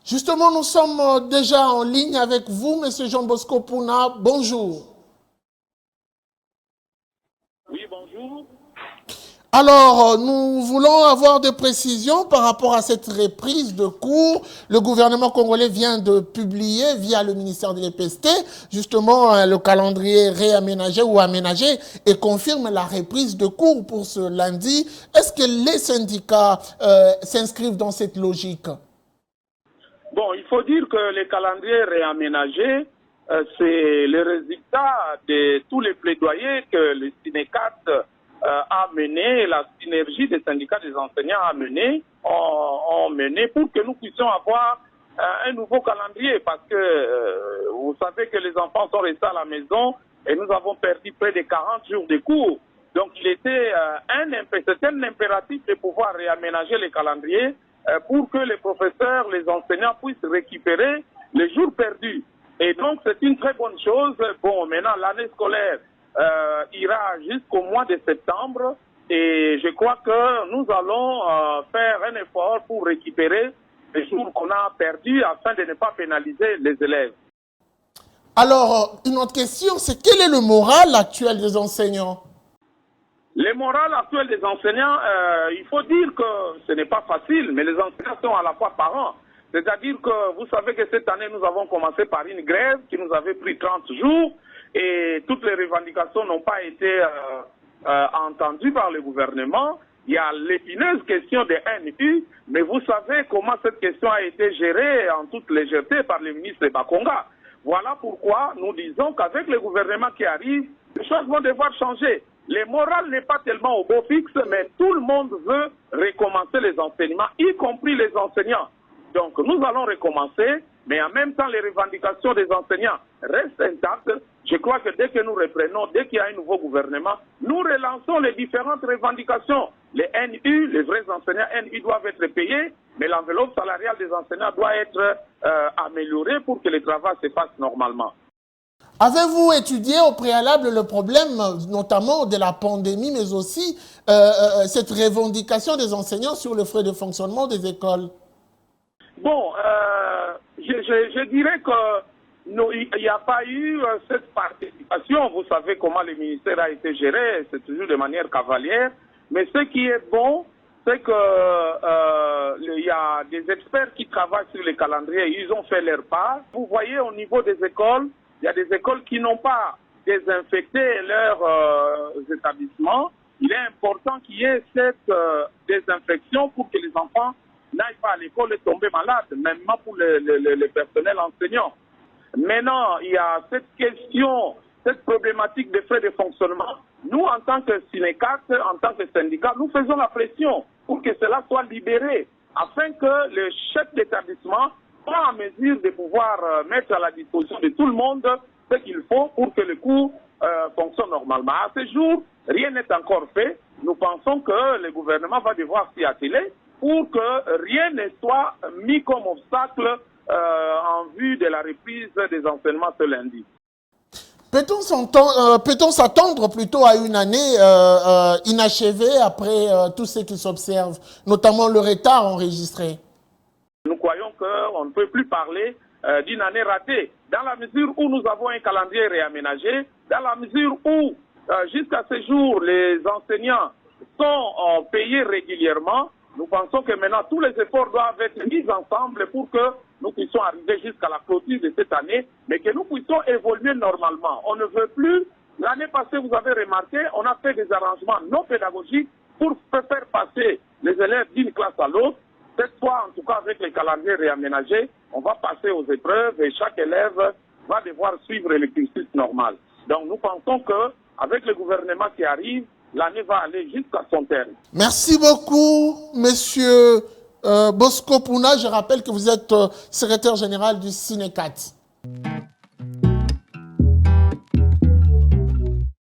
Justement, nous sommes déjà en ligne avec vous, Monsieur Jean Bosco Puna. Bonjour. Oui, bonjour. Alors, nous voulons avoir des précisions par rapport à cette reprise de cours. Le gouvernement congolais vient de publier, via le ministère de l'EPST, justement le calendrier réaménagé ou aménagé et confirme la reprise de cours pour ce lundi. Est-ce que les syndicats s'inscrivent dans cette logique? Bon, il faut dire que le calendrier réaménagé, c'est le résultat de tous les plaidoyers que le Synécat a mené, la synergie des syndicats des enseignants a mené, ont mené pour que nous puissions avoir un nouveau calendrier parce que vous savez que les enfants sont restés à la maison et nous avons perdu près de 40 jours de cours. Donc il était c'était un impératif de pouvoir réaménager les calendriers pour que les professeurs, les enseignants puissent récupérer les jours perdus. Et donc c'est une très bonne chose. Bon, maintenant l'année scolaire ira jusqu'au mois de septembre et je crois que nous allons faire un effort pour récupérer les jours qu'on a perdus afin de ne pas pénaliser les élèves. Alors, une autre question, c'est quel est le moral actuel des enseignants? Le moral actuel des enseignants, il faut dire que ce n'est pas facile, mais les enseignants sont à la fois parents. C'est-à-dire que vous savez que cette année, nous avons commencé par une grève qui nous avait pris 30 jours et toutes les revendications n'ont pas été entendues par le gouvernement. Il y a l'épineuse question des NU, mais vous savez comment cette question a été gérée en toute légèreté par le ministre Bakonga. Voilà pourquoi nous disons qu'avec le gouvernement qui arrive, les choses vont devoir changer. Le moral n'est pas tellement au beau fixe, mais tout le monde veut recommencer les enseignements, y compris les enseignants. Donc nous allons recommencer, mais en même temps les revendications des enseignants restent intactes. Je crois que dès que nous reprenons, dès qu'il y a un nouveau gouvernement, nous relançons les différentes revendications. Les NU, les vrais enseignants NU doivent être payés, mais l'enveloppe salariale des enseignants doit être améliorée pour que le travail se fasse normalement. Avez-vous étudié au préalable le problème, notamment de la pandémie, mais aussi cette revendication des enseignants sur le frais de fonctionnement des écoles? Bon, je dirais qu'il n'y a pas eu cette participation. Vous savez comment le ministère a été géré, c'est toujours de manière cavalière. Mais ce qui est bon, c'est qu'il y a des experts qui travaillent sur les calendriers, ils ont fait leur part. Vous voyez au niveau des écoles, il y a des écoles qui n'ont pas désinfecté leurs établissements. Il est important qu'il y ait cette désinfection pour que les enfants n'aillent pas à l'école et tomber malades, même pour le personnel enseignant. Maintenant, il y a cette question, cette problématique des frais de fonctionnement. Nous, en tant que Synécat, en tant que syndicat, nous faisons la pression pour que cela soit libéré, afin que le chef d'établissement soit en mesure de pouvoir mettre à la disposition de tout le monde ce qu'il faut pour que le cours fonctionne normalement. À ce jour, rien n'est encore fait. Nous pensons que le gouvernement va devoir s'y atteler pour que rien ne soit mis comme obstacle en vue de la reprise des enseignements ce lundi. Peut-on s'attendre plutôt à une année inachevée après tout ce qui s'observe, notamment le retard enregistré? Nous croyons qu'on ne peut plus parler d'une année ratée, dans la mesure où nous avons un calendrier réaménagé, dans la mesure où jusqu'à ce jour les enseignants sont payés régulièrement. Nous pensons que maintenant tous les efforts doivent être mis ensemble pour que nous puissions arriver jusqu'à la clôture de cette année, mais que nous puissions évoluer normalement. On ne veut plus, l'année passée vous avez remarqué, on a fait des arrangements non pédagogiques pour faire passer les élèves d'une classe à l'autre. Cette fois, en tout cas avec les calendriers réaménagés, on va passer aux épreuves et chaque élève va devoir suivre le cursus normal. Donc nous pensons qu'avec le gouvernement qui arrive, l'année va aller jusqu'à son terme. Merci beaucoup, Monsieur Bosco Puna. Je rappelle que vous êtes secrétaire général du Synécat.